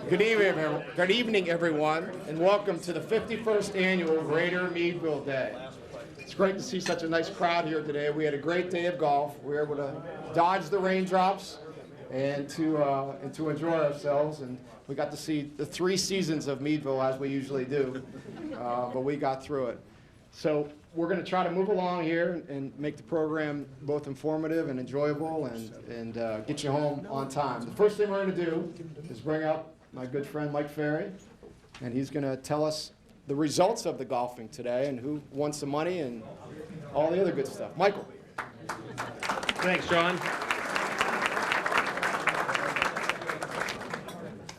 Good evening, everyone, and welcome to the 51st Annual Greater Meadville Day. It's great to see such a nice crowd here today. We had a great day of golf. We were able to dodge the raindrops and to enjoy ourselves. And we got to see the 3 seasons of Meadville as we usually do, but we got through it. So we're going to try to move along here and make the program both informative and enjoyable and get you home on time. The first thing we're going to do is bring up my good friend Mike Ferry, and he's going to tell us the results of the golfing today and who won some money and all the other good stuff. Michael. Thanks, John.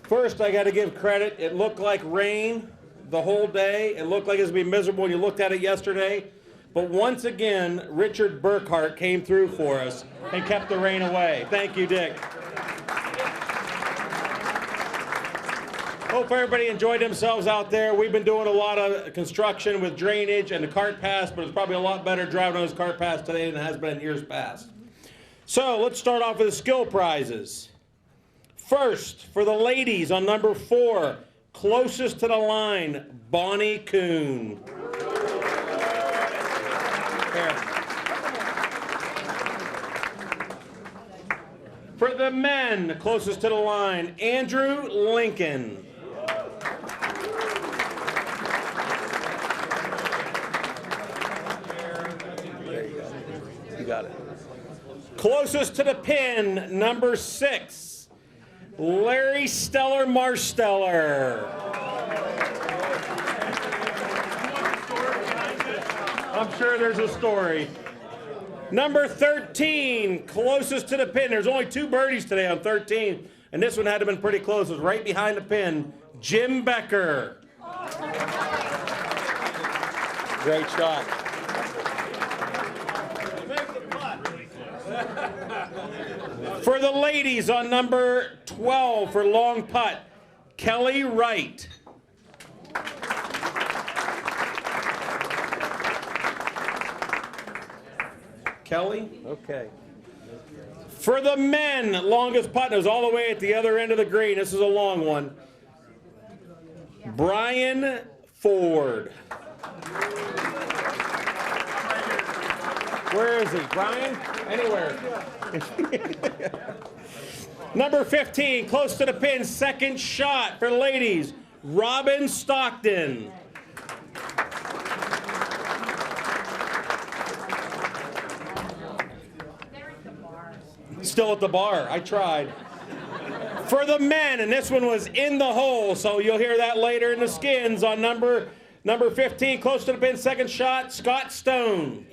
First, I got to give credit. It looked like rain the whole day. It looked like it was going to be miserable when you looked at it yesterday. But once again, Richard Burkhart came through for us and kept the rain away. Thank you, Dick. Hope everybody enjoyed themselves out there. We've been doing a lot of construction with drainage and the cart path, but it's probably a lot better driving on this cart path today than it has been in years past. So let's start off with the skill prizes. First, for the ladies on number 4, closest to the line, Bonnie Kuhn. For the men, closest to the line, Andrew Lincoln. There you go. You got it. Closest to the pin, number 6, Larry Stellar Marsteller. I'm sure there's a story. Number 13, closest to the pin. There's only 2 birdies today on 13, and this one had to have been pretty close. It was right behind the pin, Jim Becker. Great shot. For the ladies on number 12 for long putt, Kelly Wright. Kelly? Okay. For the men, longest putt, it was all the way at the other end of the green. This is a long one. Brian Ford. Where is he? Brian? Anywhere. Number 15, close to the pin, second shot for the ladies, Robin Stockton. Still at the bar. I tried. For the men, and this one was in the hole, so you'll hear that later in the skins on number 15, close to the pin, second shot, Scott Stone.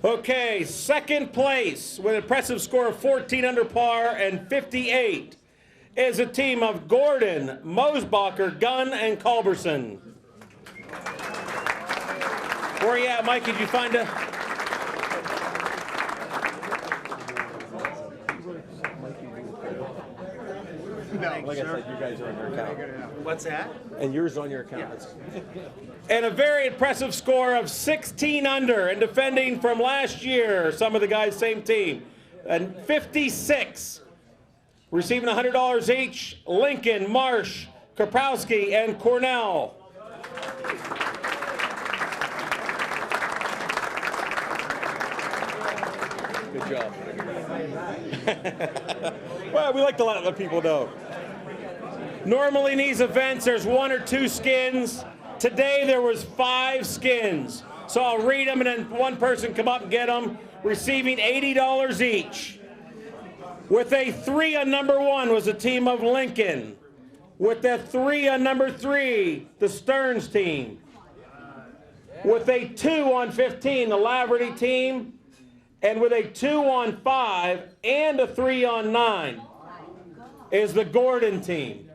Okay, second place with an impressive score of 14 under par and 58 is a team of Gordon, Mosbacher, Gunn, and Culberson. Where are you at, Mike? Did you find a... No, like I said, you guys are on your account. What's that? And yours on your account. Yeah. And a very impressive score of 16 under and defending from last year, some of the guys, same team, and 56. Receiving $100 each, Lincoln, Marsh, Krapowski, and Cornell. Good job. Well, we like to let other people know. Normally in these events, there's 1 or 2 skins. Today there was 5 skins. So I'll read them and then one person come up and get them, receiving $80 each. With a 3 on number 1 was a team of Lincoln. With a 3 on number 3, the Stearns team. With a 2 on 15, the Laverty team. And with a 2 on 5 and a 3 on 9 is the Gordon team.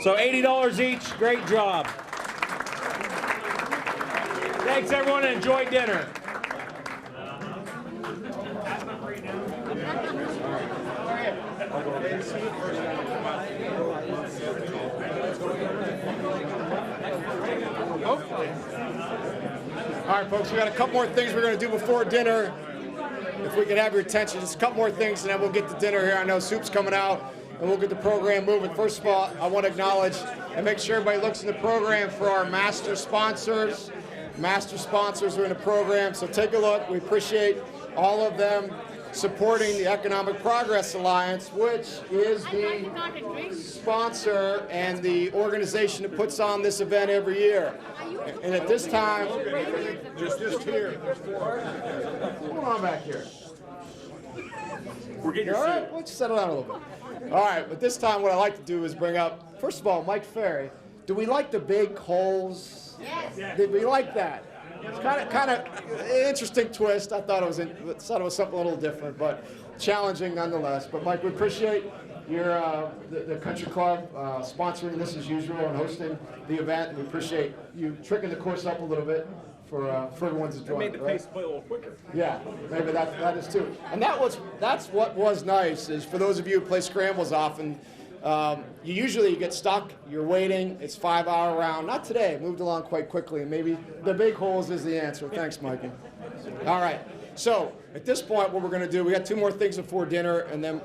So $80 each, great job. Thanks everyone and enjoy dinner. Hopefully. All right, folks, we got a couple more things we're going to do before dinner. If we could have your attention, just a couple more things, and then we'll get to dinner here. I know soup's coming out, and we'll get the program moving. First of all, I want to acknowledge and make sure everybody looks in the program for our master sponsors. Master sponsors are in the program, so take a look. We appreciate all of them supporting the Economic Progress Alliance, which is the sponsor and the organization that puts on this event every year. And at this time, just here. What's going on back here? We're getting All right, let's settle down a little bit. All right, but this time what I like to do is bring up, first of all, Mike Ferry. Do we like the big holes? Yes. Did we like that? It's kind of interesting twist. I thought it was something a little different, but challenging nonetheless. But Mike, we appreciate your the country club sponsoring this as usual and hosting the event. We appreciate you tricking the course up a little bit for everyone's enjoyment. Made the pace play a little quicker. Yeah, maybe that is too. And that's what was nice is for those of you who play scrambles often. You usually get stuck, you're waiting, it's 5-hour round. Not today, it moved along quite quickly, and maybe the big holes is the answer. Thanks, Mikey. All right, so at this point, what we're going to do, we got 2 more things before dinner, and then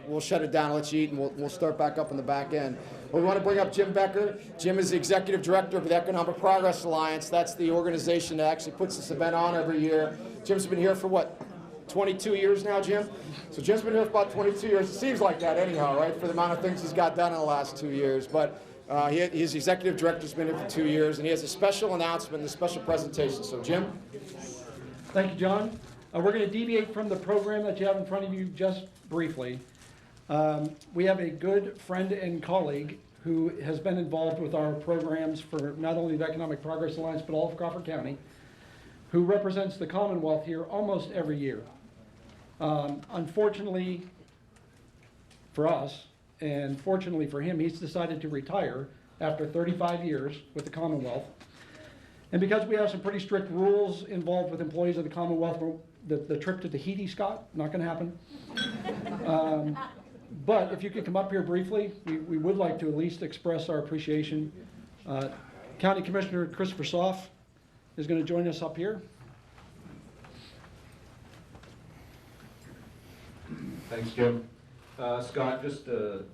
we'll shut it down, let you eat, and we'll start back up in the back end. We want to bring up Jim Becker. Jim is the Executive Director of the Economic Progress Alliance. That's the organization that actually puts this event on every year. Jim's been here for what, 22 years now, Jim? So Jim's been here for about 22 years. It seems like that anyhow, right, for the amount of things he's got done in the last 2 years. But his executive director's been here for 2 years, and he has a special announcement and a special presentation. So, Jim? Thank you, John. We're going to deviate from the program that you have in front of you just briefly. We have a good friend and colleague who has been involved with our programs for not only the Economic Progress Alliance, but all of Crawford County, who represents the Commonwealth here almost every year. Unfortunately for us, and fortunately for him, he's decided to retire after 35 years with the Commonwealth. And because we have some pretty strict rules involved with employees of the Commonwealth, the trip to Tahiti, Scott, not going to happen. But if you could come up here briefly, we would like to at least express our appreciation. County Commissioner Christopher Soff is going to join us up here. Thanks, Jim. Scott, just to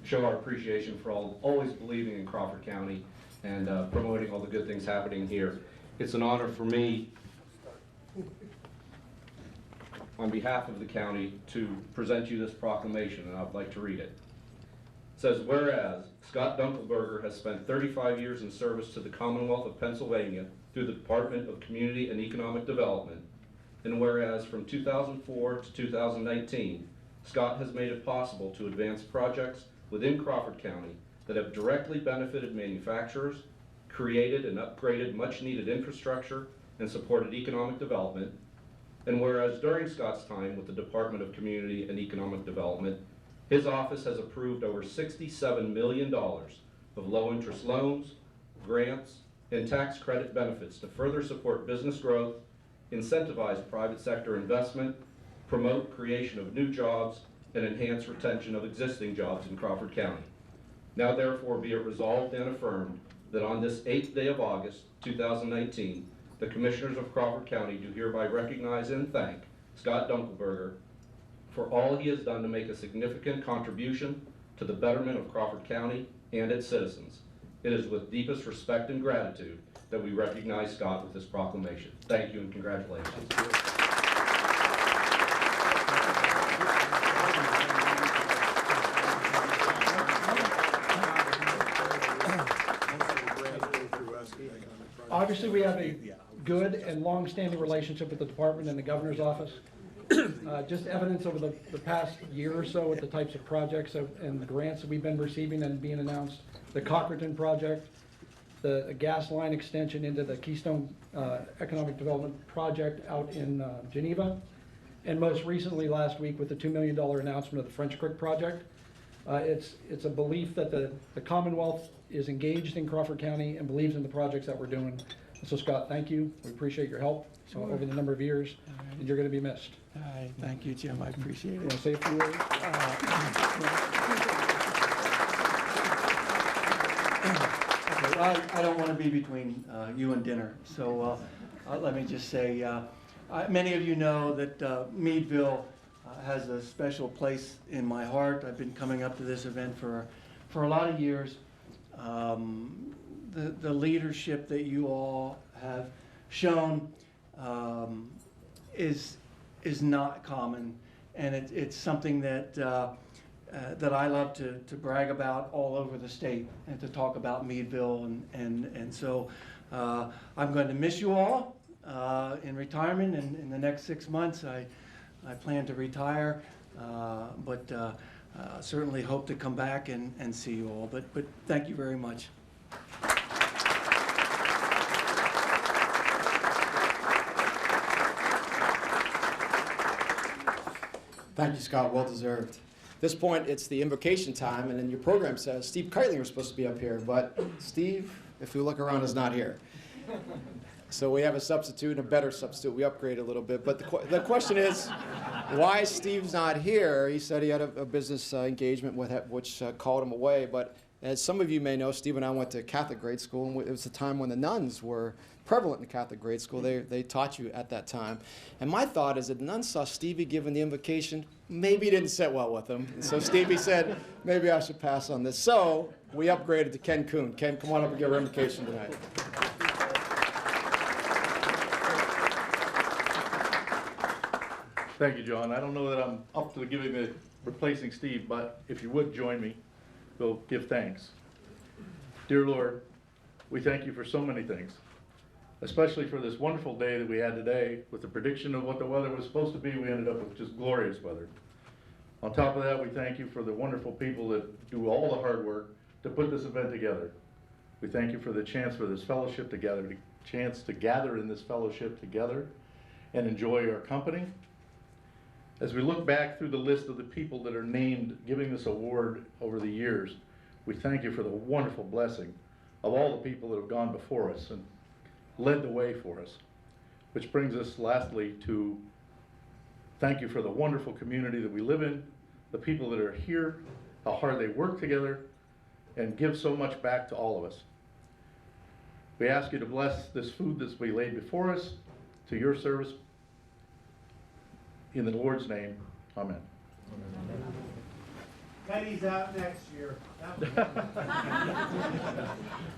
show our appreciation for always believing in Crawford County and promoting all the good things happening here. It's an honor for me, on behalf of the county, to present you this proclamation, and I'd like to read it. It says, whereas Scott Dunkelberger has spent 35 years in service to the Commonwealth of Pennsylvania through the Department of Community and Economic Development, and whereas from 2004 to 2019, Scott has made it possible to advance projects within Crawford County that have directly benefited manufacturers, created and upgraded much-needed infrastructure, and supported economic development, and whereas during Scott's time with the Department of Community and Economic Development, his office has approved over $67 million of low-interest loans, grants, and tax credit benefits to further support business growth, incentivize private sector investment, promote creation of new jobs, and enhance retention of existing jobs in Crawford County. Now therefore be it resolved and affirmed that on this 8th day of August, 2019, the Commissioners of Crawford County do hereby recognize and thank Scott Dunkelberger for all he has done to make a significant contribution to the betterment of Crawford County and its citizens. It is with deepest respect and gratitude that we recognize Scott with this proclamation. Thank you and congratulations. Obviously, we have a good and long-standing relationship with the department and the governor's office. Just evidence over the past year or so with the types of projects and the grants that we've been receiving and being announced. The Cochraton project, the gas line extension into the Keystone Economic Development Project out in Geneva, and most recently last week with the $2 million announcement of the French Creek project. It's a belief that the Commonwealth is engaged in Crawford County and believes in the projects that we're doing. So Scott, thank you. We appreciate your help over the number of years, and you're going to be missed. All right, thank you, Jim. I appreciate You it. want to say a few words? I don't want to be between you and dinner, so let me just say, many of you know that Meadville has a special place in my heart. I've been coming up to this event for a lot of years. The leadership that you all have shown is not common, and it's something that that I love to brag about all over the state and to talk about Meadville, and so I'm going to miss you all in retirement, and in the next 6 months I plan to retire, but certainly hope to come back and see you all, but thank you very much. Thank you, Scott. Well deserved. At this point, it's the invocation time, and then your program says Steve Keitling was supposed to be up here, but Steve, if you look around, is not here. So we have a substitute, a better substitute. We upgraded a little bit, but the question is, why Steve's not here? He said he had a business engagement which called him away, but as some of you may know, Steve and I went to Catholic grade school, and it was the time when the nuns were prevalent in Catholic grade school. They taught you at that time. And my thought is that the nuns saw Stevie giving the invocation. Maybe it didn't sit well with him. And so Stevie said, maybe I should pass on this. So we upgraded to Ken Kuhn. Ken, come on up and give our invocation tonight. Thank you, John. I don't know that I'm up to giving the replacing Steve, but if you would join me, we'll give thanks. Dear Lord, we thank you for so many things, especially for this wonderful day that we had today. With the prediction of what the weather was supposed to be, we ended up with just glorious weather. On top of that, we thank you for the wonderful people that do all the hard work to put this event together. We thank you for the chance for this fellowship together, the chance to gather in this fellowship together and enjoy our company. As we look back through the list of the people that are named giving this award over the years, we thank you for the wonderful blessing of all the people that have gone before us and led the way for us. Which brings us lastly to thank you for the wonderful community that we live in, the people that are here, how hard they work together, and give so much back to all of us. We ask you to bless this food that's been laid before us to your service. In the Lord's name, amen. Penny's out next year.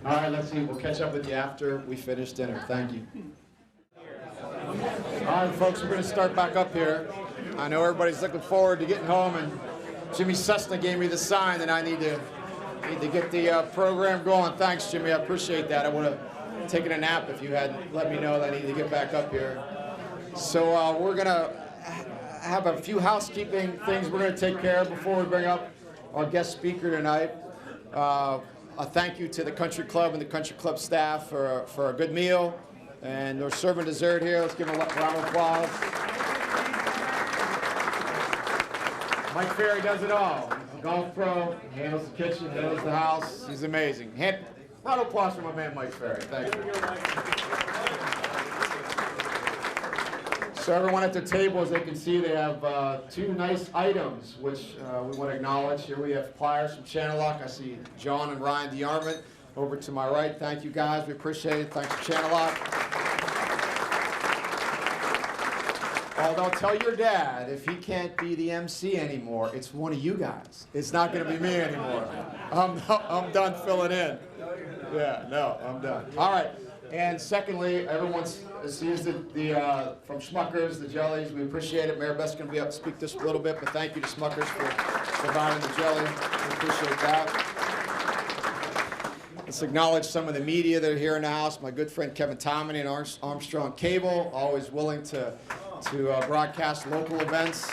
All right, let's see. We'll catch up with you after we finish dinner. Thank you. All right, folks, we're going to start back up here. I know everybody's looking forward to getting home, and Jimmy Cessna gave me the sign that I need to get the program going. Thanks, Jimmy. I appreciate that. I would have taken a nap if you hadn't let me know that I needed to get back up here. So we're going to have a few housekeeping things we're going to take care of before we bring up our guest speaker tonight. A thank you to the Country Club and the Country Club staff for a good meal. And they're serving dessert here. Let's give them a round of applause. Mike Ferry does it all. He's a golf pro, handles the kitchen, handles the house. He's amazing. Round of applause for my man Mike Ferry. Thank you. So everyone at their table, as they can see, they have two nice items, which we want to acknowledge. Here we have pliers from Channel Lock. I see John and Ryan DeArmond over to my right. Thank you, guys. We appreciate it. Thanks to Channel Lock. Although tell your dad, if he can't be the MC anymore, it's one of you guys. It's not going to be me anymore. I'm done filling in. Yeah, no, I'm done. All right. And secondly, everyone sees the from Smucker's, the jellies. We appreciate it. Maribeth's going to be up to speak just a little bit, but thank you to Smucker's for providing the jelly. We appreciate that. Let's acknowledge some of the media that are here in the house. My good friend Kevin Tomini and Armstrong Cable, always willing to broadcast local events.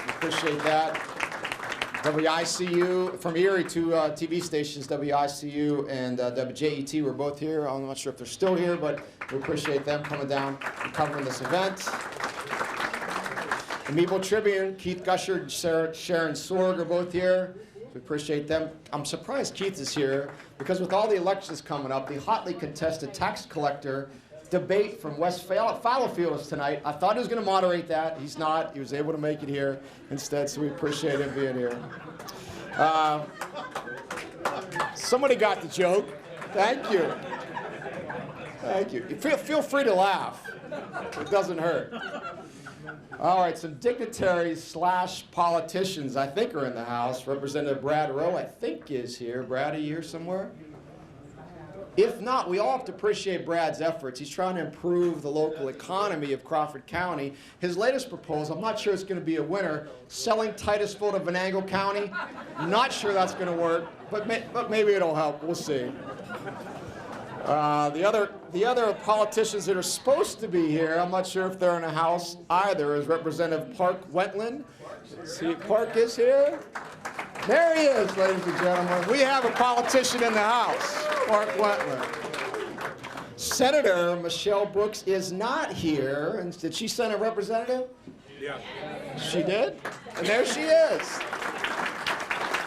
We appreciate that. WICU, from Erie, two TV stations, WICU and WJET, were both here. I'm not sure if they're still here, but we appreciate them coming down and covering this event. The Meadville Tribune, Keith Gusher and Sharon Sorg are both here. We appreciate them. I'm surprised Keith is here, because with all the elections coming up, the hotly contested tax collector debate from West Fallowfield is tonight. I thought he was going to moderate that. He's not. He was able to make it here instead, so we appreciate him being here. Somebody got the joke. Thank you. Thank you. Feel free to laugh. It doesn't hurt. All right, some dignitaries / politicians, I think, are in the house. Representative Brad Rowe, I think, is here. Brad, are you here somewhere? If not, we all have to appreciate Brad's efforts. He's trying to improve the local economy of Crawford County. His latest proposal, I'm not sure it's going to be a winner, selling Titusville to Venango County. Not sure that's going to work, but maybe it'll help. We'll see. The other politicians that are supposed to be here, I'm not sure if they're in the house either, is Representative Park Wentland. See, Park is here. There he is, ladies and gentlemen. We have a politician in the house, Park Wentland. Senator Michelle Brooks is not here. And did she send a representative? Yeah. She did? And there she is.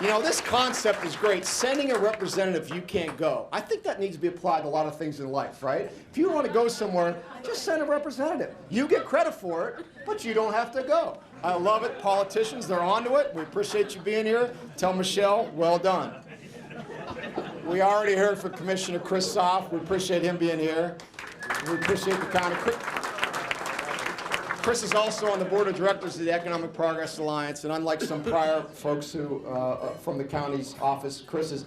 You know, this concept is great. Sending a representative, you can't go. I think that needs to be applied to a lot of things in life, right? If you want to go somewhere, just send a representative. You get credit for it, but you don't have to go. I love it. Politicians, they're onto it. We appreciate you being here. Tell Michelle, well done. We already heard from Commissioner Chris Soff. We appreciate him being here. We appreciate the county. Chris is also on the board of directors of the Economic Progress Alliance, and unlike some prior folks who from the county's office, Chris is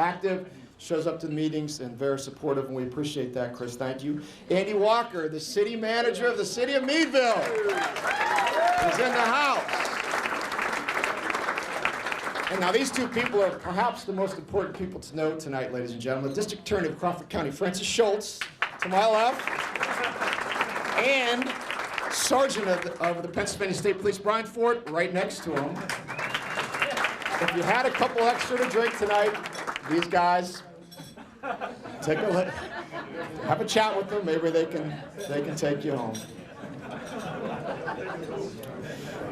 active, shows up to the meetings, and very supportive, and we appreciate that, Chris. Thank you. Andy Walker, the city manager of the city of Meadville, is in the house. And now these two people are perhaps the most important people to know tonight, ladies and gentlemen. The District Attorney of Crawford County, Francis Schultz, to my left, and Sergeant of the Pennsylvania State Police, Brian Ford, right next to him. If you had a couple extra to drink tonight, these guys, take a look, have a chat with them. Maybe they can take you home.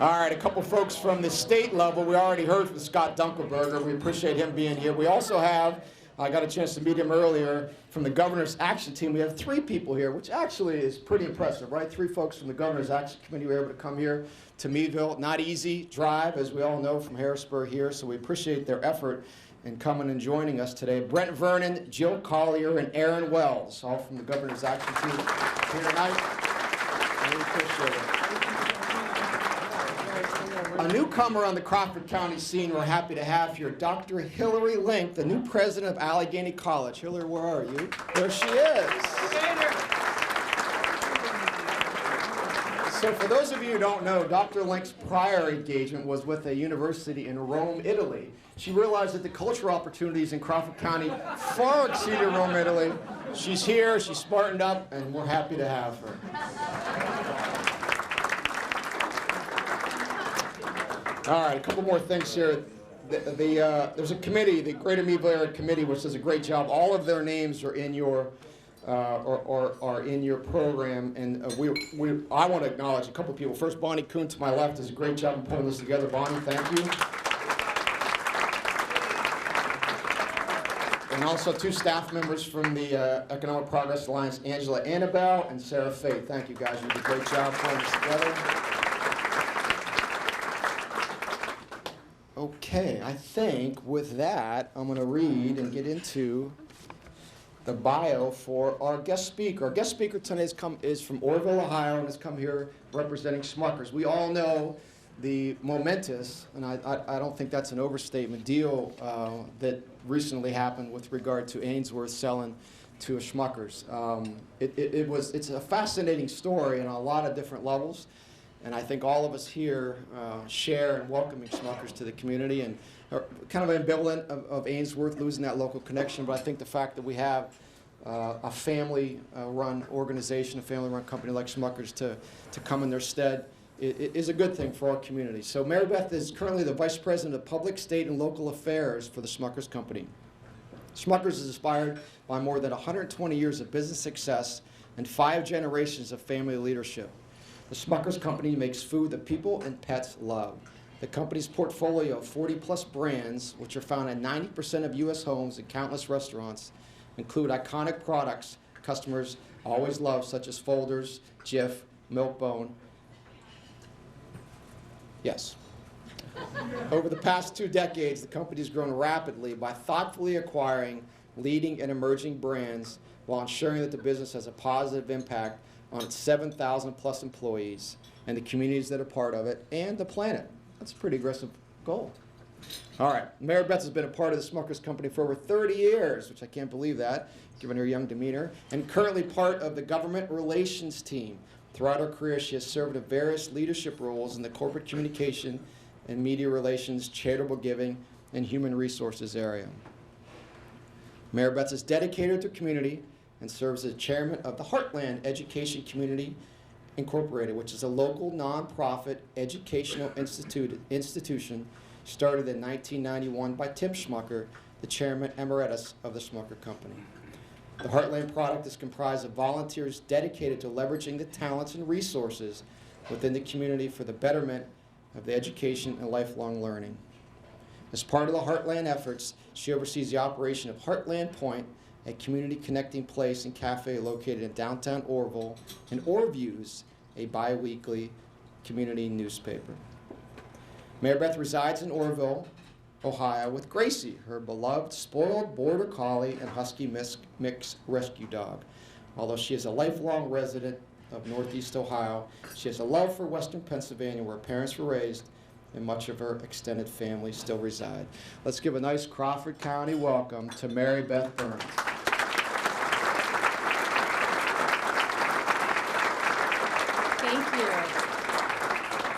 All right, a couple folks from the state level. We already heard from Scott Dunkelberger. We appreciate him being here. We also have, I got a chance to meet him earlier, from the Governor's Action Team. We have 3 people here, which actually is pretty impressive, right? 3 folks from the Governor's Action Committee were able to come here to Meadville. Not easy drive, as we all know, from Harrisburg here, so we appreciate their effort in coming and joining us today. Brent Vernon, Jill Collier, and Aaron Wells, all from the Governor's Action Team here tonight. And we appreciate it. A newcomer on the Crawford County scene we're happy to have here, Dr. Hillary Link, the new president of Allegheny College. Hillary, where are you? There she is. So for those of you who don't know, Dr. Link's prior engagement was with a university in Rome, Italy. She realized that the cultural opportunities in Crawford County far exceeded Rome, Italy. She's here, she's smartened up, and we're happy to have her. All right, a couple more things here. There's a committee, the Greater Meadville Area Committee, which does a great job. All of their names are in your are in your program, and I want to acknowledge a couple people. First, Bonnie Kuhn to my left does a great job in putting this together. Bonnie, thank you. And also 2 staff members from the Economic Progress Alliance, Angela Annabelle and Sarah Faith. Thank you, guys. You did a great job putting this together. Okay, I think with that, I'm going to read and get into the bio for our guest speaker. Our guest speaker tonight is from Orrville, Ohio, and has come here representing Smuckers. We all know the momentous, and I don't think that's an overstatement, deal that recently happened with regard to Ainsworth selling to a Smuckers. It's a fascinating story on a lot of different levels. And I think all of us here share in welcoming Smuckers to the community, and are kind of ambivalent of Ainsworth losing that local connection. But I think the fact that we have a family-run organization, a family-run company like Smuckers to come in their stead is a good thing for our community. So Maribeth is currently the Vice President of Public, State, and Local Affairs for the Smuckers Company. Smuckers is inspired by more than 120 years of business success and 5 generations of family leadership. The Smuckers Company makes food that people and pets love. The company's portfolio of 40-plus brands, which are found in 90% of U.S. homes and countless restaurants, include iconic products customers always love, such as Folders, Jif, Milk-Bone. Yes. Over the past 2 decades, the company has grown rapidly by thoughtfully acquiring leading and emerging brands while ensuring that the business has a positive impact on its 7,000 plus employees and the communities that are part of it and the planet. That's a pretty aggressive goal. All right, Maribeth has been a part of the Smucker Company for over 30 years, which I can't believe that, given her young demeanor, and currently part of the government relations team. Throughout her career, she has served in various leadership roles in the corporate communication and media relations, charitable giving, and human resources area. Maribeth is dedicated to community and serves as chairman of the Heartland Education Community Incorporated, which is a local nonprofit educational institution started in 1991 by Tim Smucker, the chairman emeritus of the Smucker Company. The Heartland product is comprised of volunteers dedicated to leveraging the talents and resources within the community for the betterment of the education and lifelong learning. As part of the Heartland efforts, she oversees the operation of Heartland Point, a community connecting place and cafe located in downtown Orville, and Orviews, a bi-weekly community newspaper. Maribeth resides in Orville, Ohio, with Gracie, her beloved spoiled border collie and husky mix rescue dog. Although she is a lifelong resident of Northeast Ohio, she has a love for Western Pennsylvania, where her parents were raised and much of her extended family still reside. Let's give a nice Crawford County welcome to Maribeth Burns. Thank you.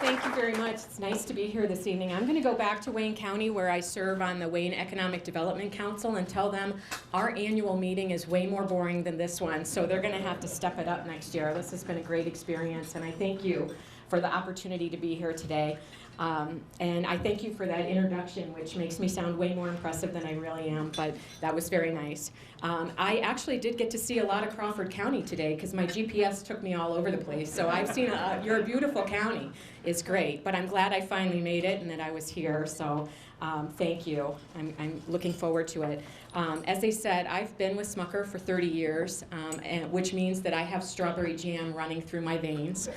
Thank you very much. It's nice to be here this evening. I'm going to go back to Wayne County, where I serve on the Wayne Economic Development Council, and tell them our annual meeting is way more boring than this one, so they're going to have to step it up next year. This has been a great experience, and I thank you for the opportunity to be here today. And I thank you for that introduction, which makes me sound way more impressive than I really am, but that was very nice. I actually did get to see a lot of Crawford County today, because my GPS took me all over the place. So I've seen your beautiful county is great, but I'm glad I finally made it and that I was here. So thank you. I'm looking forward to it. As they said, I've been with Smucker for 30 years, which means that I have strawberry jam running through my veins.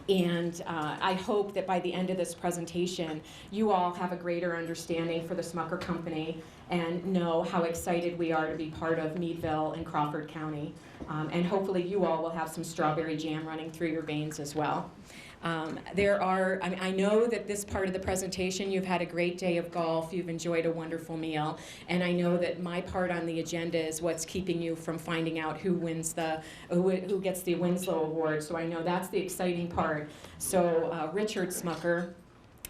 And I hope that by the end of this presentation, you all have a greater understanding for the Smucker Company and know how excited we are to be part of Meadville and Crawford County. And hopefully you all will have some strawberry jam running through your veins as well. I know that this part of the presentation, you've had a great day of golf, you've enjoyed a wonderful meal, and I know that my part on the agenda is what's keeping you from finding out who gets the Winslow Award, so I know that's the exciting part. So Richard Smucker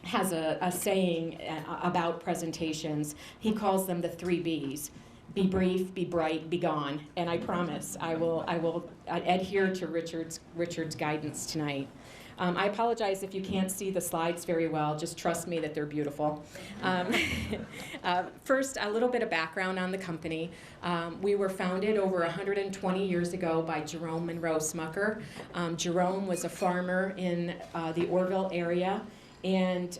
has a saying about presentations. He calls them the 3 B's. Be brief, be bright, be gone, and I promise I will adhere to Richard's guidance tonight. I apologize if you can't see the slides very well. Just trust me that they're beautiful. First, a little bit of background on the company. We were founded over 120 years ago by Jerome Monroe Smucker. Jerome was a farmer in the Orville area, and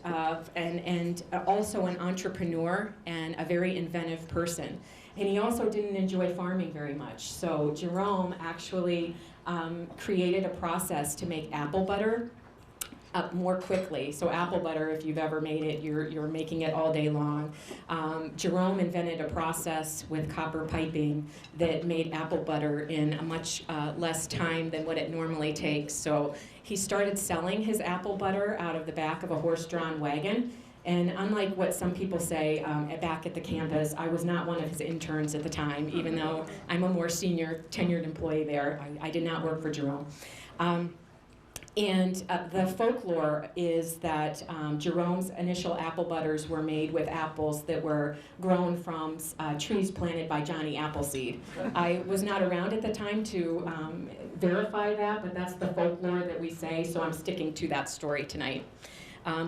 also an entrepreneur and a very inventive person. And he also didn't enjoy farming very much. So Jerome actually created a process to make apple butter more quickly. So apple butter, if you've ever made it, you're making it all day long. Jerome invented a process with copper piping that made apple butter in a much less time than what it normally takes. So he started selling his apple butter out of the back of a horse-drawn wagon. And unlike what some people say back at the campus, I was not one of his interns at the time, even though I'm a more senior tenured employee there. I did not work for Jerome. And the folklore is that Jerome's initial apple butters were made with apples that were grown from trees planted by Johnny Appleseed. I was not around at the time to verify that, but that's the folklore that we say, so I'm sticking to that story tonight.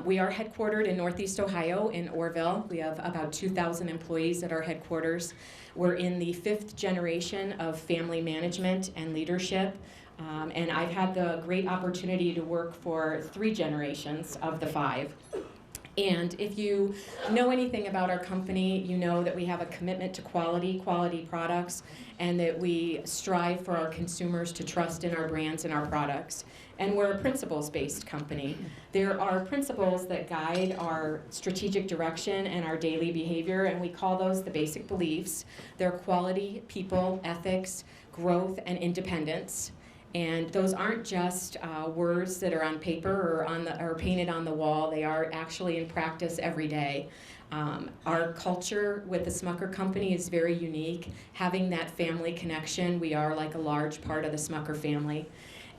We are headquartered in Northeast Ohio in Orville. We have about 2,000 employees at our headquarters. We're in the 5th generation of family management and leadership. And I've had the great opportunity to work for 3 generations of the 5. And if you know anything about our company, you know that we have a commitment to quality products, and that we strive for our consumers to trust in our brands and our products. And we're a principles-based company. There are principles that guide our strategic direction and our daily behavior, and we call those the basic beliefs. They're quality, people, ethics, growth, and independence. And those aren't just words that are on paper or painted on the wall. They are actually in practice every day. Our culture with the Smucker Company is very unique. Having that family connection, we are like a large part of the Smucker family.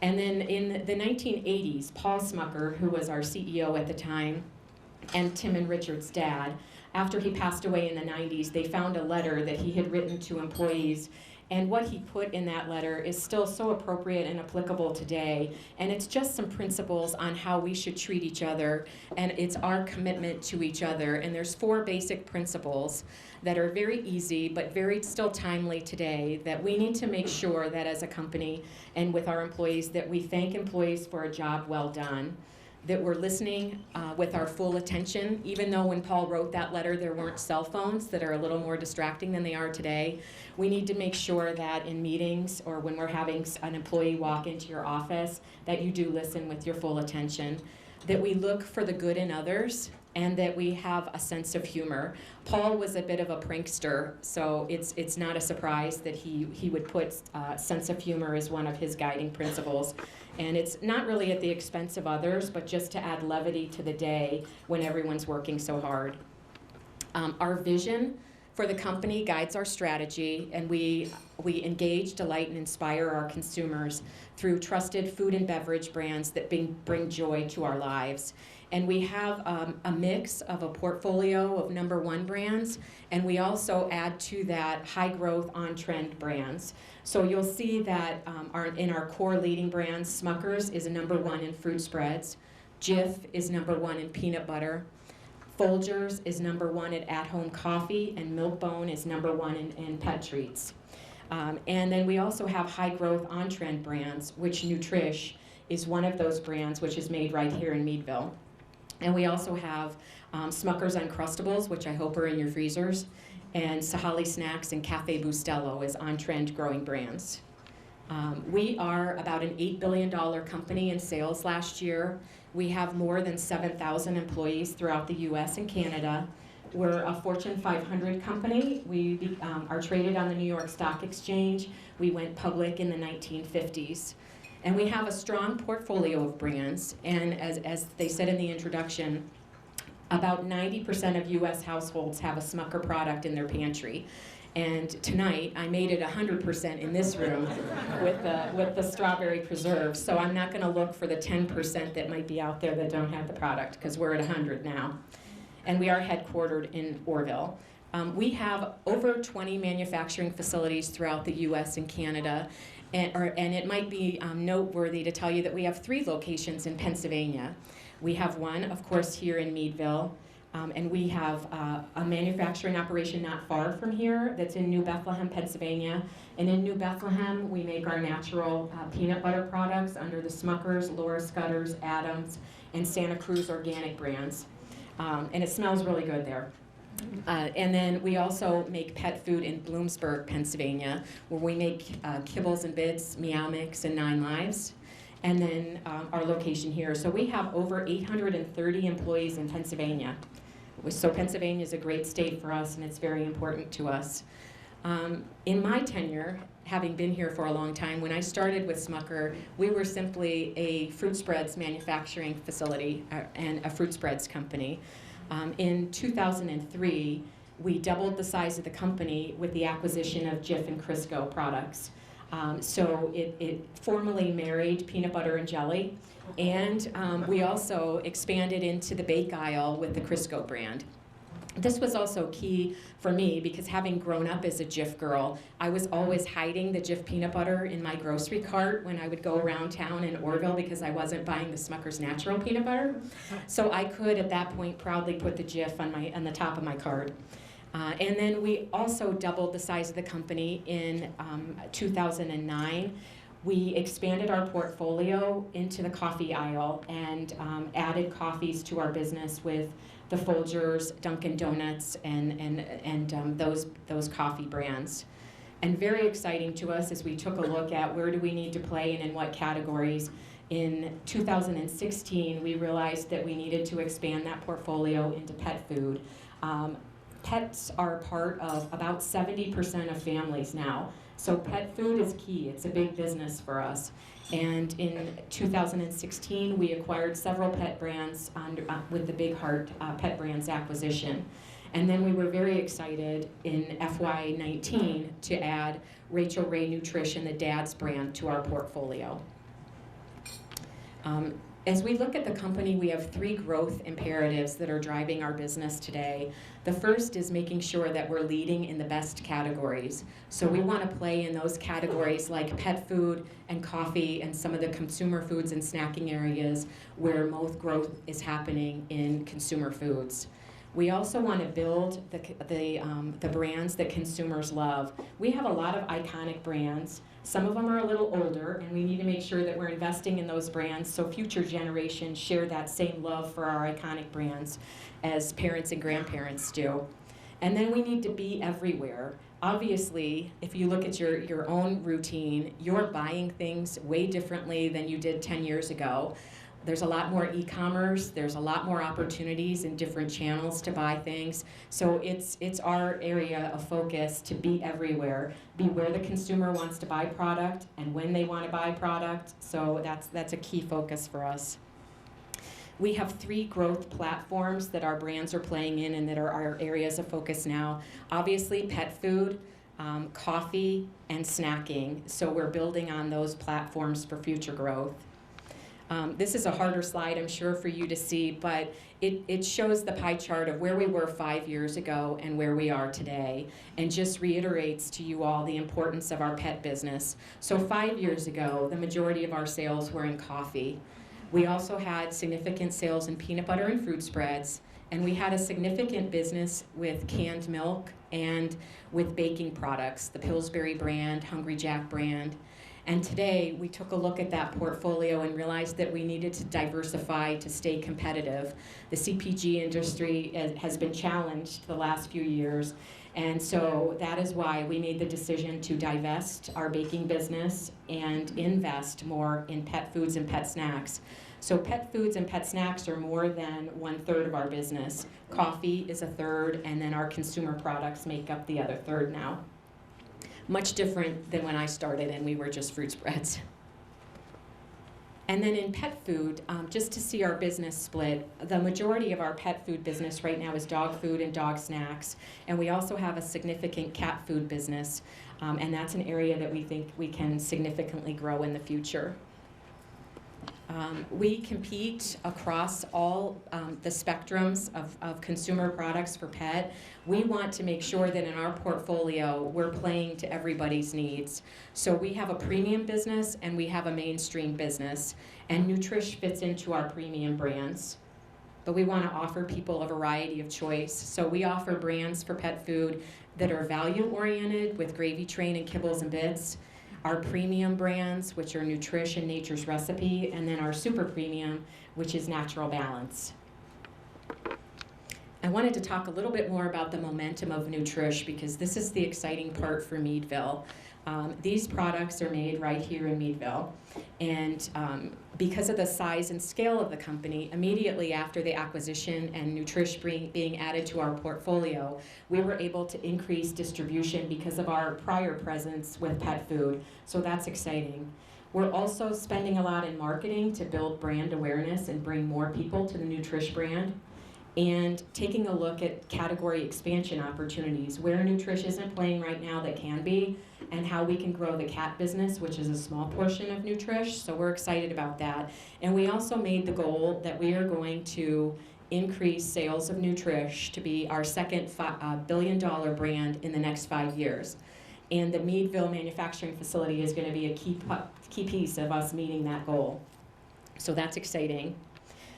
And then in the 1980s, Paul Smucker, who was our CEO at the time, and Tim and Richard's dad, after he passed away in the 90s, they found a letter that he had written to employees. And what he put in that letter is still so appropriate and applicable today. And it's just some principles on how we should treat each other, and it's our commitment to each other. And there's 4 basic principles that are very easy, but very still timely today, that we need to make sure that as a company and with our employees, that we thank employees for a job well done, that we're listening with our full attention, even though when Paul wrote that letter there weren't cell phones that are a little more distracting than they are today. We need to make sure that in meetings or when we're having an employee walk into your office, that you do listen with your full attention, that we look for the good in others, and that we have a sense of humor. Paul was a bit of a prankster, so it's not a surprise that he would put sense of humor as one of his guiding principles. And it's not really at the expense of others, but just to add levity to the day when everyone's working so hard. Our vision for the company guides our strategy, and we engage, delight, and inspire our consumers through trusted food and beverage brands that bring joy to our lives. And we have a mix of a portfolio of #1 brands, and we also add to that high-growth, on-trend brands. So you'll see that in our core leading brands, Smucker's is a #1 in fruit spreads, Jif is #1 in peanut butter, Folgers is #1 at-home coffee, and Milk-Bone is #1 in pet treats. And then we also have high-growth, on-trend brands, which NUTRISH is one of those brands, which is made right here in Meadville. And we also have Smucker's Uncrustables, which I hope are in your freezers, and Sahali Snacks and Cafe Bustelo as on-trend growing brands. We are about an $8 billion company in sales last year. We have more than 7,000 employees throughout the US and Canada. We're a Fortune 500 company. We are traded on the New York Stock Exchange. We went public in the 1950s. And we have a strong portfolio of brands, and as they said in the introduction, about 90% of US households have a Smucker product in their pantry. And tonight, I made it 100% in this room with the strawberry preserve, so I'm not gonna look for the 10% that might be out there that don't have the product, because we're at 100 now. And we are headquartered in Orville. We have over 20 manufacturing facilities throughout the US and Canada. And it might be noteworthy to tell you that we have 3 locations in Pennsylvania. We have one, of course, here in Meadville, and we have a manufacturing operation not far from here that's in New Bethlehem, Pennsylvania. And in New Bethlehem, we make our natural peanut butter products under the Smucker's, Laura Scudder's, Adams, and Santa Cruz organic brands. And it smells really good there. And then we also make pet food in Bloomsburg, Pennsylvania, where we make Kibbles and Bits, Meow Mix, and 9 Lives. And then our location here. So we have over 830 employees in Pennsylvania. So Pennsylvania is a great state for us, and it's very important to us. In my tenure, having been here for a long time, when I started with Smucker, we were simply a fruit spreads manufacturing facility and a fruit spreads company. In 2003, we doubled the size of the company with the acquisition of Jif and Crisco products. So it formally married peanut butter and jelly, and we also expanded into the bake aisle with the Crisco brand. This was also key for me because having grown up as a Jif girl, I was always hiding the Jif peanut butter in my grocery cart when I would go around town in Orville because I wasn't buying the Smucker's natural peanut butter. So I could, at that point, proudly put the Jif on the top of my cart. And then we also doubled the size of the company in 2009. We expanded our portfolio into the coffee aisle and added coffees to our business with the Folgers, Dunkin' Donuts, and those coffee brands. And very exciting to us as we took a look at where do we need to play and in what categories. In 2016, we realized that we needed to expand that portfolio into pet food. Pets are part of about 70% of families now. So pet food is key. It's a big business for us. And in 2016, we acquired several pet brands with the Big Heart Pet Brands acquisition. And then we were very excited in FY19 to add Rachel Ray NUTRISH and the Dad's brand to our portfolio. As we look at the company, we have 3 growth imperatives that are driving our business today. The first is making sure that we're leading in the best categories. So we want to play in those categories like pet food and coffee and some of the consumer foods and snacking areas where most growth is happening in consumer foods. We also want to build the brands that consumers love. We have a lot of iconic brands. Some of them are a little older, and we need to make sure that we're investing in those brands so future generations share that same love for our iconic brands as parents and grandparents do. And then we need to be everywhere. Obviously, if you look at your own routine, you're buying things way differently than you did 10 years ago. There's a lot more e-commerce, there's a lot more opportunities in different channels to buy things. So it's our area of focus to be everywhere, be where the consumer wants to buy product and when they want to buy product. So that's a key focus for us. We have 3 growth platforms that our brands are playing in and that are our areas of focus now. Obviously, pet food, coffee, and snacking. So we're building on those platforms for future growth. This is a harder slide, I'm sure, for you to see, but it shows the pie chart of where we were 5 years ago and where we are today, and just reiterates to you all the importance of our pet business. So 5 years ago, the majority of our sales were in coffee. We also had significant sales in peanut butter and fruit spreads, and we had a significant business with canned milk and with baking products, the Pillsbury brand, Hungry Jack brand. And today, we took a look at that portfolio and realized that we needed to diversify to stay competitive. The CPG industry has been challenged the last few years, and so that is why we made the decision to divest our baking business and invest more in pet foods and pet snacks. So pet foods and pet snacks are more than 1/3 of our business. Coffee is 1/3, and then our consumer products make up the other 1/3 now. Much different than when I started and we were just fruit spreads. And then in pet food, just to see our business split, the majority of our pet food business right now is dog food and dog snacks. And we also have a significant cat food business. And that's an area that we think we can significantly grow in the future. We compete across all the spectrums of consumer products for pet. We want to make sure that in our portfolio, we're playing to everybody's needs. So we have a premium business and we have a mainstream business. And NUTRISH fits into our premium brands. But we want to offer people a variety of choice. So we offer brands for pet food that are value-oriented with Gravy Train and Kibbles and Bits. Our premium brands, which are NUTRISH and Nature's Recipe, and then our super premium, which is Natural Balance. I wanted to talk a little bit more about the momentum of NUTRISH because this is the exciting part for Meadville. These products are made right here in Meadville, and because of the size and scale of the company, immediately after the acquisition and NUTRISH being added to our portfolio, we were able to increase distribution because of our prior presence with pet food, so that's exciting. We're also spending a lot in marketing to build brand awareness and bring more people to the NUTRISH brand, and taking a look at category expansion opportunities, where NUTRISH isn't playing right now that can be, and how we can grow the cat business, which is a small portion of NUTRISH, so we're excited about that. And we also made the goal that we are going to increase sales of NUTRISH to be our second billion-dollar brand in the next 5 years. And the Meadville manufacturing facility is going to be a key piece of us meeting that goal. So that's exciting.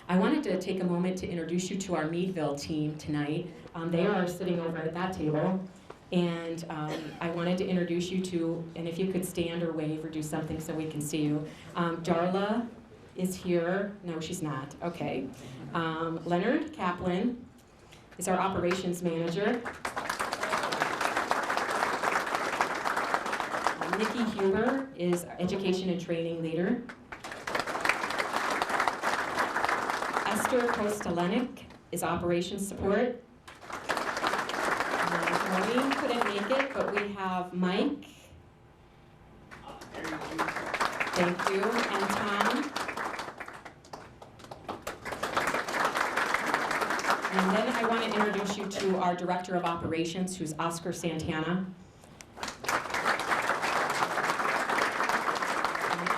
I wanted to take a moment to introduce you to our Meadville team tonight. They are sitting over at that table. And I wanted to introduce you to, and if you could stand or wave or do something so we can see you. Darla is here. No, she's not. Okay. Leonard Kaplan, is our operations manager. Nikki Huber is our education and training leader. Esther Kostelenik is operations support. Maureen couldn't make it, but we have Mike. Thank you, and Tom. And then I want to introduce you to our Director of Operations, who's Oscar Santana.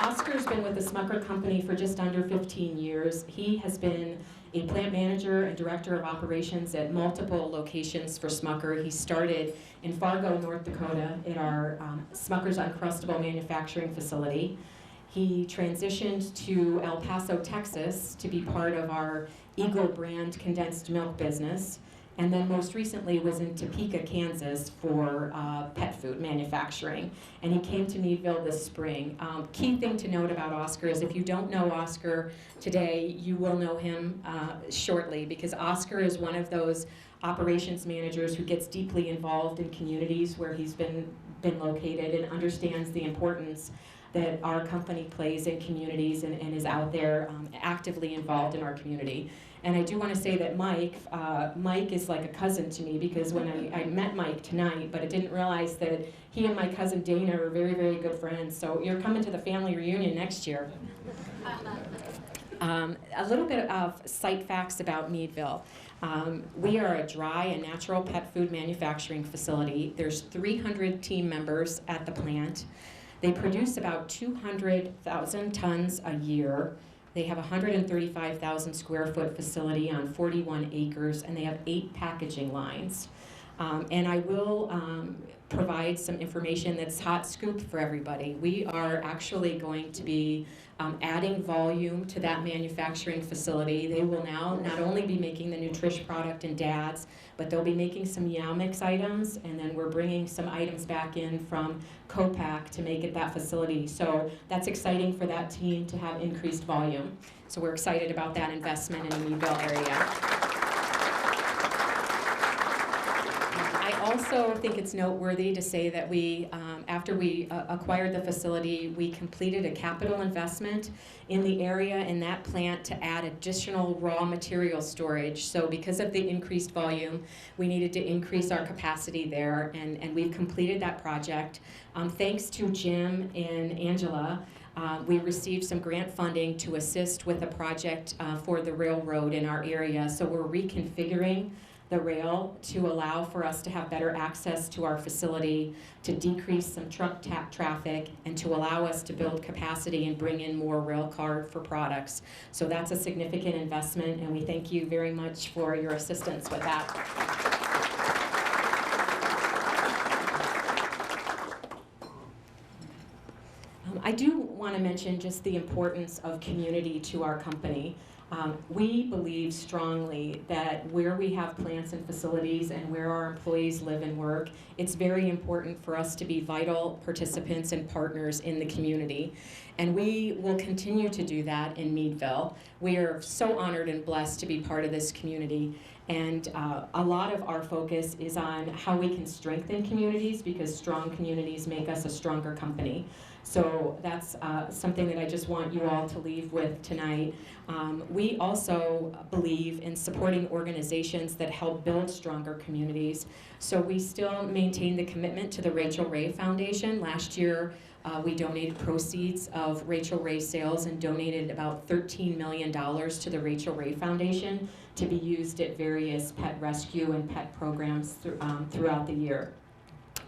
Oscar's been with the Smucker Company for just under 15 years. He has been a plant manager and director of operations at multiple locations for Smucker. He started in Fargo, North Dakota at our Smucker's Uncrustable manufacturing facility. He transitioned to El Paso, Texas to be part of our Eagle brand condensed milk business. And then most recently was in Topeka, Kansas for pet food manufacturing. And he came to Meadville this spring. Key thing to note about Oscar is if you don't know Oscar today, you will know him shortly, because Oscar is one of those operations managers who gets deeply involved in communities where he's been located and understands the importance that our company plays in communities and is out there actively involved in our community. And I do want to say that Mike is like a cousin to me, because when I met Mike tonight, but I didn't realize that he and my cousin Dana are very, very good friends. So you're coming to the family reunion next year. A little bit of site facts about Meadville. We are a dry and natural pet food manufacturing facility. There's 300 team members at the plant. They produce about 200,000 tons a year. They have a 135,000 square foot facility on 41 acres, and they have 8 packaging lines. And I will provide some information that's hot scoop for everybody. We are actually going to be adding volume to that manufacturing facility. They will now not only be making the NUTRISH product and DADS, but they'll be making some Meow Mix items, and then we're bringing some items back in from Copac to make it that facility. So that's exciting for that team to have increased volume. So we're excited about that investment in the Meadville area. I also think it's noteworthy to say that we, after we acquired the facility, we completed a capital investment in the area in that plant to add additional raw material storage. So because of the increased volume, we needed to increase our capacity there, and we've completed that project. Thanks to Jim and Angela, we received some grant funding to assist with a project for the railroad in our area. So we're reconfiguring the rail to allow for us to have better access to our facility, to decrease some truck traffic, and to allow us to build capacity and bring in more rail car for products. So that's a significant investment, and we thank you very much for your assistance with that. I do want to mention just the importance of community to our company. We believe strongly that where we have plants and facilities and where our employees live and work, it's very important for us to be vital participants and partners in the community. And we will continue to do that in Meadville. We are so honored and blessed to be part of this community. And a lot of our focus is on how we can strengthen communities, because strong communities make us a stronger company. So that's something that I just want you all to leave with tonight. We also believe in supporting organizations that help build stronger communities. So we still maintain the commitment to the Rachel Ray Foundation. Last year, we donated proceeds of Rachel Ray sales and donated about $13 million to the Rachel Ray Foundation to be used at various pet rescue and pet programs throughout the year,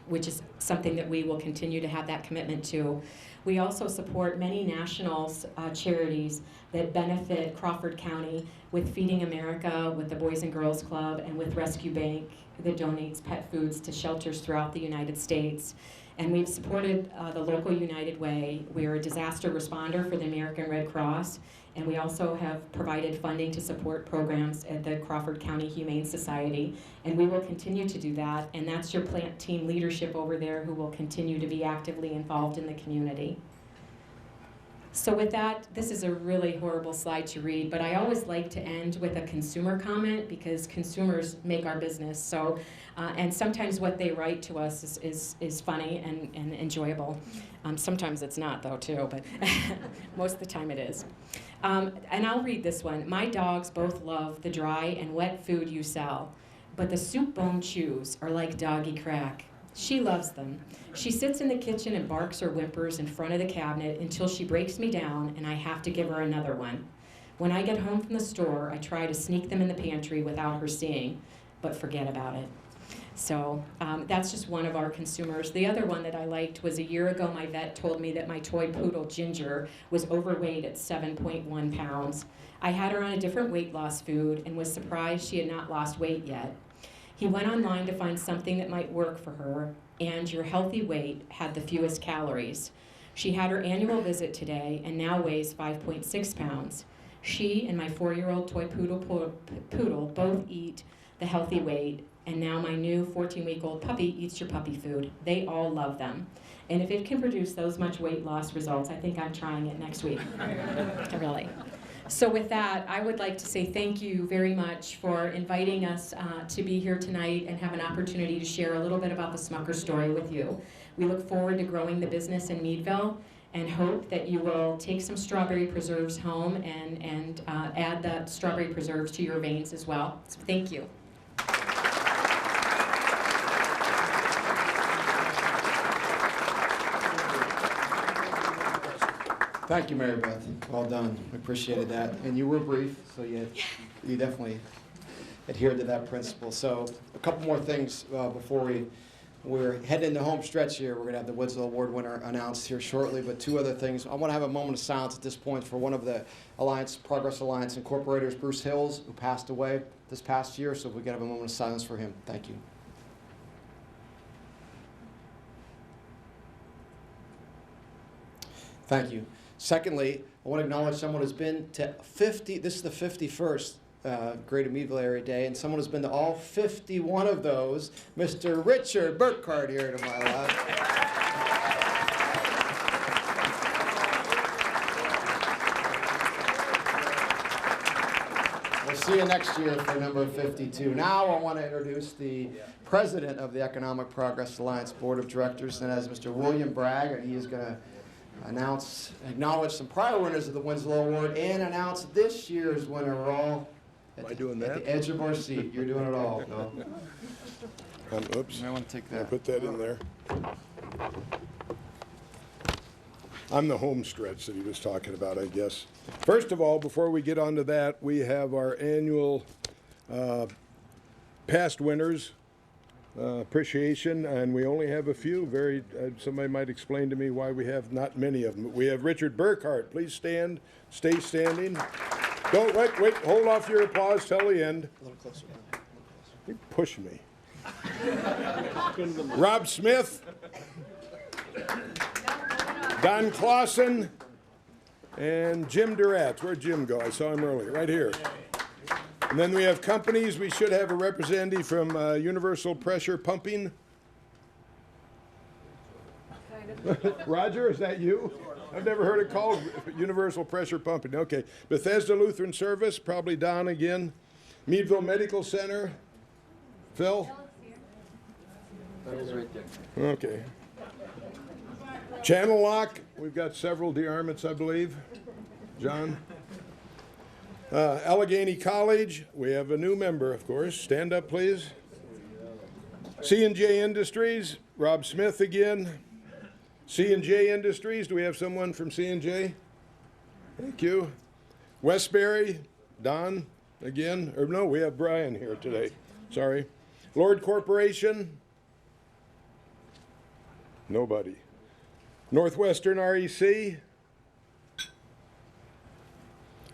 which is something that we will continue to have that commitment to. We also support many national charities that benefit Crawford County, with Feeding America, with the Boys and Girls Club, and with Rescue Bank that donates pet foods to shelters throughout the United States. And we've supported the local United Way. We're a disaster responder for the American Red Cross, and we also have provided funding to support programs at the Crawford County Humane Society, and we will continue to do that, and that's your plant team leadership over there who will continue to be actively involved in the community. So with that, this is a really horrible slide to read, but I always like to end with a consumer comment because consumers make our business. So, and sometimes what they write to us is funny and enjoyable. Sometimes it's not though too, but most of the time it is. And I'll read this one. My dogs both love the dry and wet food you sell, but the soup bone chews are like doggy crack. She loves them. She sits in the kitchen and barks or whimpers in front of the cabinet until she breaks me down and I have to give her another one. When I get home from the store, I try to sneak them in the pantry without her seeing, but forget about it. So that's just one of our consumers. The other one that I liked was a year ago my vet told me that my toy poodle Ginger was overweight at 7.1 pounds. I had her on a different weight loss food and was surprised she had not lost weight yet. He went online to find something that might work for her, and your healthy weight had the fewest calories. She had her annual visit today and now weighs 5.6 pounds. She and my 4-year-old toy poodle both eat the healthy weight, and now my new 14-week-old puppy eats your puppy food. They all love them. And if it can produce those much weight loss results, I think I'm trying it next week. Really. So with that, I would like to say thank you very much for inviting us to be here tonight and have an opportunity to share a little bit about the Smucker story with you. We look forward to growing the business in Meadville and hope that you will take some strawberry preserves home and add the strawberry preserves to your veins as well. So thank you. Thank you, Maribeth. Well done. We appreciated that. And you were brief, so you definitely adhered to that principle. So a couple more things before we're heading into home stretch here. We're going to have the Winslow Award winner announced here shortly, but two other things. I want to have a moment of silence at this point for one of the Progress Alliance incorporators, Bruce Hills, who passed away this past year, so if we could have a moment of silence for him. Thank you. Thank you. Secondly, I want to acknowledge someone who's been to 50, this is the 51st Greater Meadville Area Day, and someone who's been to all 51 of those, Mr. Richard Burkhardt here to my left. We'll see you next year for number 52. Now I want to introduce the president of the Economic Progress Alliance Board of Directors, and as Mr. William Bragg, and he is going to acknowledge some prior winners of the Winslow Award, and announce this year's winner. We're all at the edge of our seat. You're doing it all, Bill. Oops. I want to take that. I'll put that in there. I'm the home stretch that he was talking about, I guess. First of all, before we get on to that, we have our annual past winners appreciation, and we only have a few. Somebody might explain to me why we have not many of them. We have Richard Burkhardt. Please stand. Stay standing. Don't wait. Hold off your applause till the end. A little closer. You push me. Rob Smith. Don Clausen. And Jim Durant. Where'd Jim go? I saw him earlier. Right here. And then we have companies. We should have a representative from Universal Pressure Pumping. Roger, is that you? I've never heard it called Universal Pressure Pumping. Okay. Bethesda Lutheran Service, probably Don again. Meadville Medical Center. Phil? Phil's right there. Okay. Channel Lock, we've got several dearments, I believe. John? Allegheny College, we have a new member, of course. Stand up, please. C&J Industries, Rob Smith again. C&J Industries, do we have someone from C&J? Thank you. Westbury, Don again. Or no, we have Brian here today. Sorry. Lord Corporation, nobody. Northwestern REC.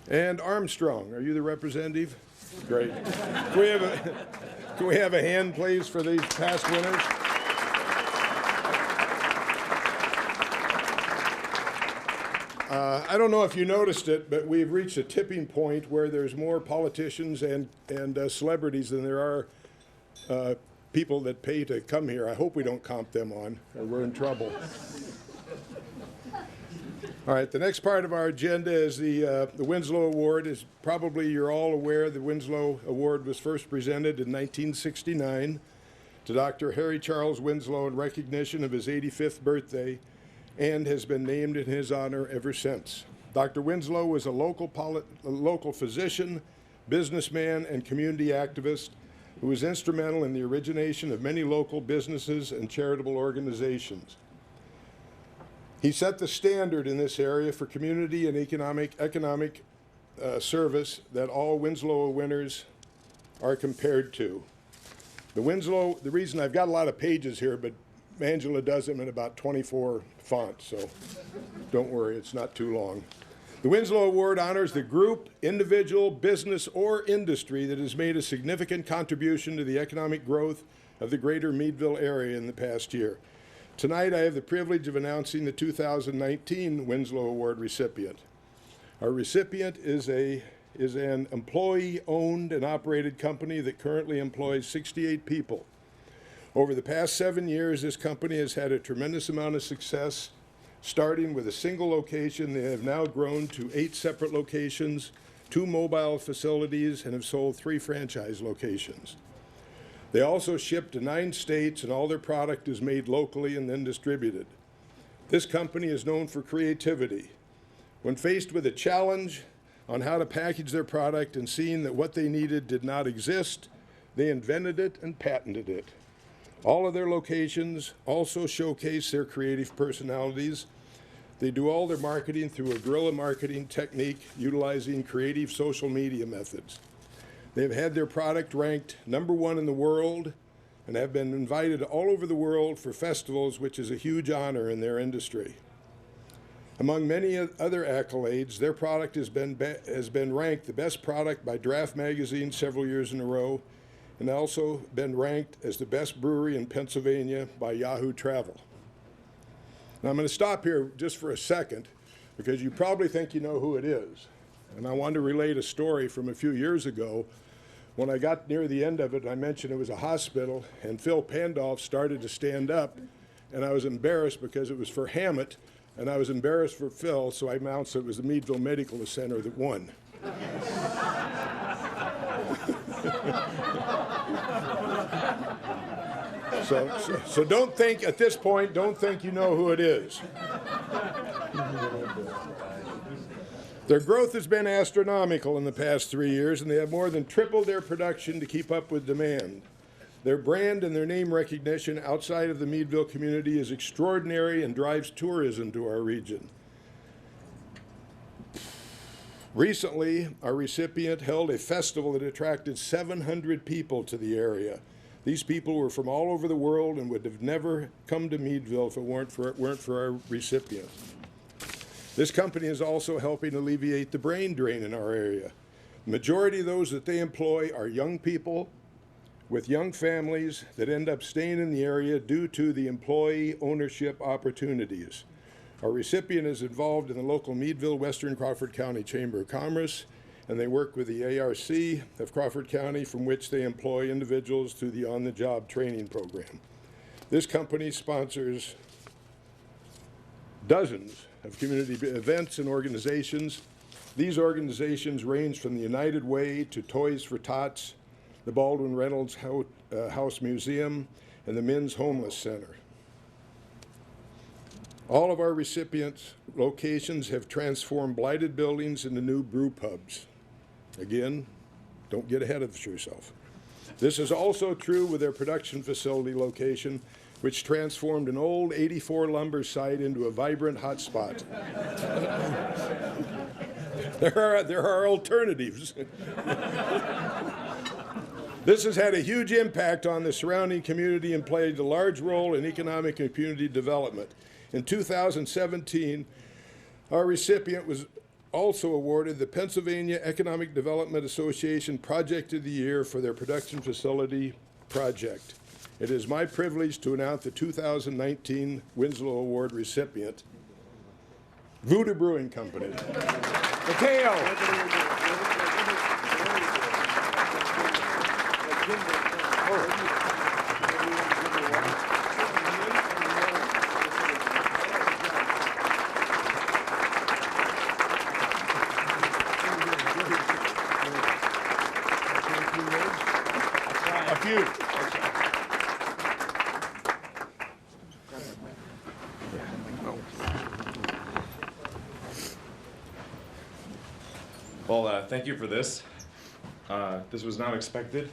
And Armstrong, are you the representative? Great. Can we have a hand, please, for these past winners? I don't know if you noticed it, but we've reached a tipping point where there's more politicians and celebrities than there are people that pay to come here. I hope we don't comp them on, or we're in trouble. All right, the next part of our agenda is the Winslow Award. As probably you're all aware, the Winslow Award was first presented in 1969 to Dr. Harry Charles Winslow in recognition of his 85th birthday and has been named in his honor ever since. Dr. Winslow was a local physician, businessman, and community activist who was instrumental in the origination of many local businesses and charitable organizations. He set the standard in this area for community and economic service that all Winslow winners are compared to. The reason I've got a lot of pages here, but Angela does them in about 24 fonts, so don't worry, it's not too long. The Winslow Award honors the group, individual, business, or industry that has made a significant contribution to the economic growth of the Greater Meadville Area in the past year. Tonight, I have the privilege of announcing the 2019 Winslow Award recipient. Our recipient is an employee-owned and operated company that currently employs 68 people. Over the past 7 years, this company has had a tremendous amount of success. Starting with a single location, they have now grown to 8 separate locations, 2 mobile facilities, and have sold 3 franchise locations. They also ship to 9 states, and all their product is made locally and then distributed. This company is known for creativity. When faced with a challenge on how to package their product and seeing that what they needed did not exist, they invented it and patented it. All of their locations also showcase their creative personalities. They do all their marketing through a guerrilla marketing technique utilizing creative social media methods. They've had their product ranked #1 in the world and have been invited all over the world for festivals, which is a huge honor in their industry. Among many other accolades, their product has been ranked the best product by Draft Magazine several years in a row, and also been ranked as the best brewery in Pennsylvania by Yahoo Travel. Now I'm going to stop here just for a second because you probably think you know who it is. And I want to relate a story from a few years ago. When I got near the end of it, I mentioned it was a hospital, and Phil Pandolf started to stand up, and I was embarrassed because it was for Hammett, and I was embarrassed for Phil, so I announced it was the Meadville Medical Center that won. So don't think, at this point, don't think you know who it is. Their growth has been astronomical in the past 3 years, and they have more than tripled their production to keep up with demand. Their brand and their name recognition outside of the Meadville community is extraordinary and drives tourism to our region. Recently, our recipient held a festival that attracted 700 people to the area. These people were from all over the world and would have never come to Meadville if it weren't for our recipient. This company is also helping alleviate the brain drain in our area. The majority of those that they employ are young people with young families that end up staying in the area due to the employee ownership opportunities. Our recipient is involved in the local Meadville Western Crawford County Chamber of Commerce, and they work with the ARC of Crawford County, from which they employ individuals through the on-the-job training program. This company sponsors dozens of community events and organizations. These organizations range from the United Way to Toys for Tots, the Baldwin Reynolds House Museum, and the Men's Homeless Center. All of our recipients' locations have transformed blighted buildings into new brew pubs. Again, don't get ahead of yourself. This is also true with their production facility location, which transformed an old 84 lumber site into a vibrant hotspot. There are alternatives. This has had a huge impact on the surrounding community and played a large role in economic and community development. In 2017, our recipient was also awarded the Pennsylvania Economic Development Association Project of the Year for their production facility project. It is my privilege to announce the 2019 Winslow Award recipient, Voodoo Brewing Company. Mateo. Well, thank you for this. This was not expected.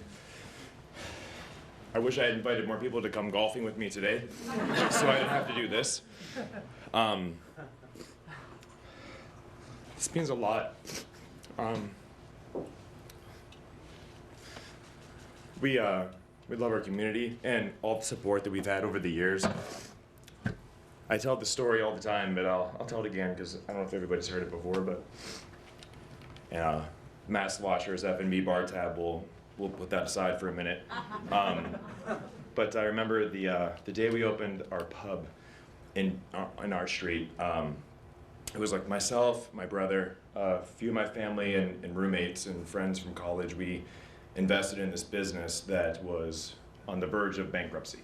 I wish I had invited more people to come golfing with me today, so I didn't have to do this. This means a lot. We love our community and all the support that we've had over the years. I tell the story all the time, but I'll tell it again because I don't know if everybody's heard it before, but Mass Washers, F&B bar tab, we'll put that aside for a minute. But I remember the day we opened our pub in our street. It was like myself, my brother, a few of my family and roommates and friends from college. We invested in this business that was on the verge of bankruptcy.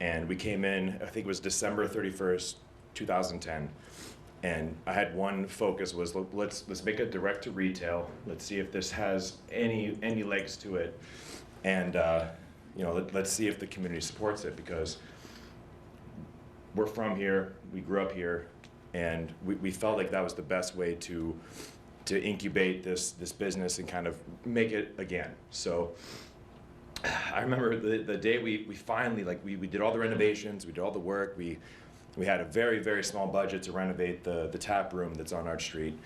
And we came in, I think it was December 31st, 2010. And I had one focus was, let's make it direct to retail. Let's see if this has any legs to it. And you know, let's see if the community supports it, because we're from here, we grew up here, and we felt like that was the best way to incubate this business and kind of make it again. So I remember the day we finally, like, we did all the renovations, we did all the work, we had a very, very small budget to renovate the tap room that's on Arch Street.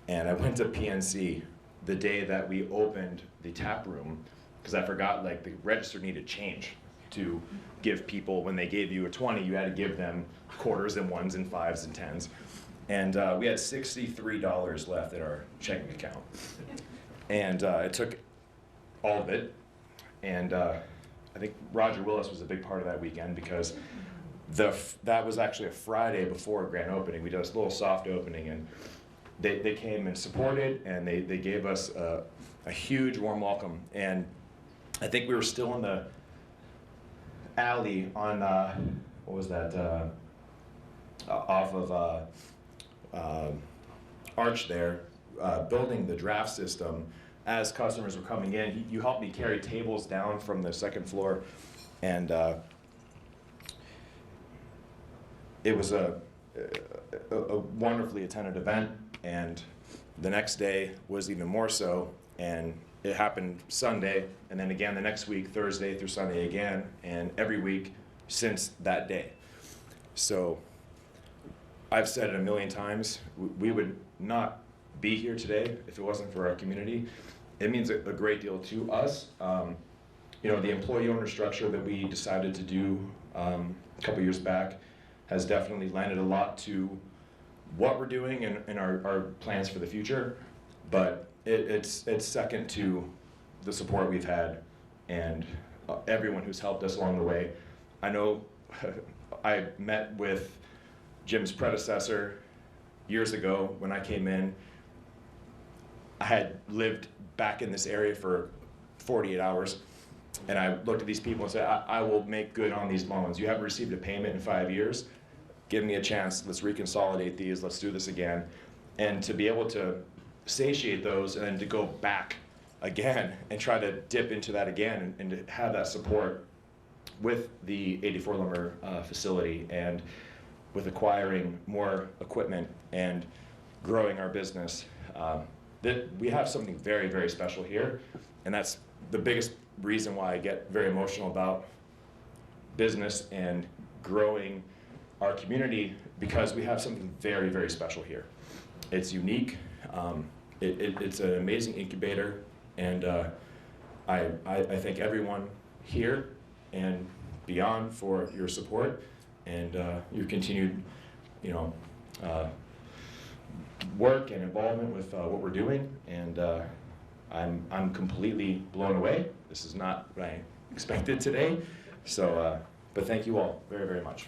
And I went to PNC the day that we opened the tap room, because I forgot, like, the register needed change to give people, when they gave you a 20, you had to give them quarters and ones and fives and tens. And we had $63 left in our checking account. And it took all of it. And I think Roger Willis was a big part of that weekend, because that was actually a Friday before grand opening. We did a little soft opening, and they came and supported, and they gave us a huge warm welcome. And I think we were still in the alley on, what was that, off of Arch there, building the draft system. As customers were coming in, you helped me carry tables down from the second floor, and it was a wonderfully attended event. And the next day was even more so, and it happened Sunday, and then again the next week, Thursday through Sunday again, and every week since that day. So I've said it a million times, we would not be here today if it wasn't for our community. It means a great deal to us. You know, the employee owner structure that we decided to do a couple years back has definitely lended a lot to what we're doing and our plans for the future. But it's second to the support we've had and everyone who's helped us along the way. I know I met with Jim's predecessor years ago when I came in. I had lived back in this area for 48 hours, and I looked at these people and said, I will make good on these loans. You haven't received a payment in 5 years. Give me a chance. Let's reconsolidate these. Let's do this again. And to be able to satiate those and then to go back again and try to dip into that again and to have that support with the 84 Lumber facility and with acquiring more equipment and growing our business. That we have something very, very special here, and that's the biggest reason why I get very emotional about business and growing our community, because we have something very, very special here. It's unique, it's an amazing incubator, and I thank everyone here and beyond for your support and your continued, you know, work and involvement with what we're doing, and I'm completely blown away. This is not what I expected today, so but thank you all very, very much.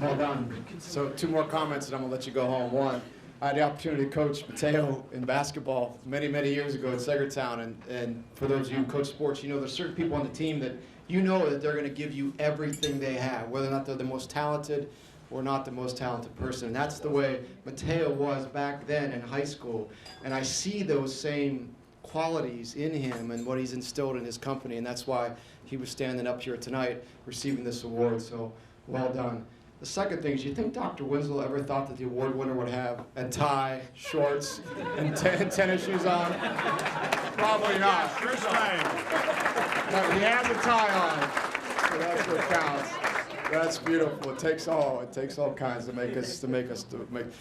Well done. So 2 more comments and I'm gonna let you go home. One, I had the opportunity to coach Mateo in basketball many, many years ago at Segertown, and for those of you who coach sports, you know there's certain people on the team that you know that they're going to give you everything they have, whether or not they're the most talented or not the most talented person. And that's the way Mateo was back then in high school. And I see those same qualities in him and what he's instilled in his company, and that's why he was standing up here tonight receiving this award, so well done. The second thing is, you think Dr. Winslow ever thought that the award winner would have a tie, shorts, and tennis shoes on? Probably not. But he has a tie on, so that's what counts. That's beautiful. It takes all kinds to make us.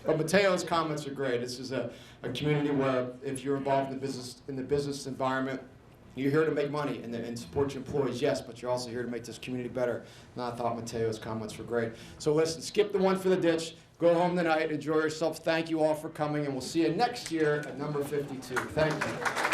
But Mateo's comments are great. This is a community where if you're involved in the business environment, you're here to make money and support your employees, yes, but you're also here to make this community better. And I thought Mateo's comments were great. So listen, skip the one for the ditch. Go home tonight. Enjoy yourself. Thank you all for coming, and we'll see you next year at number 52. Thank you.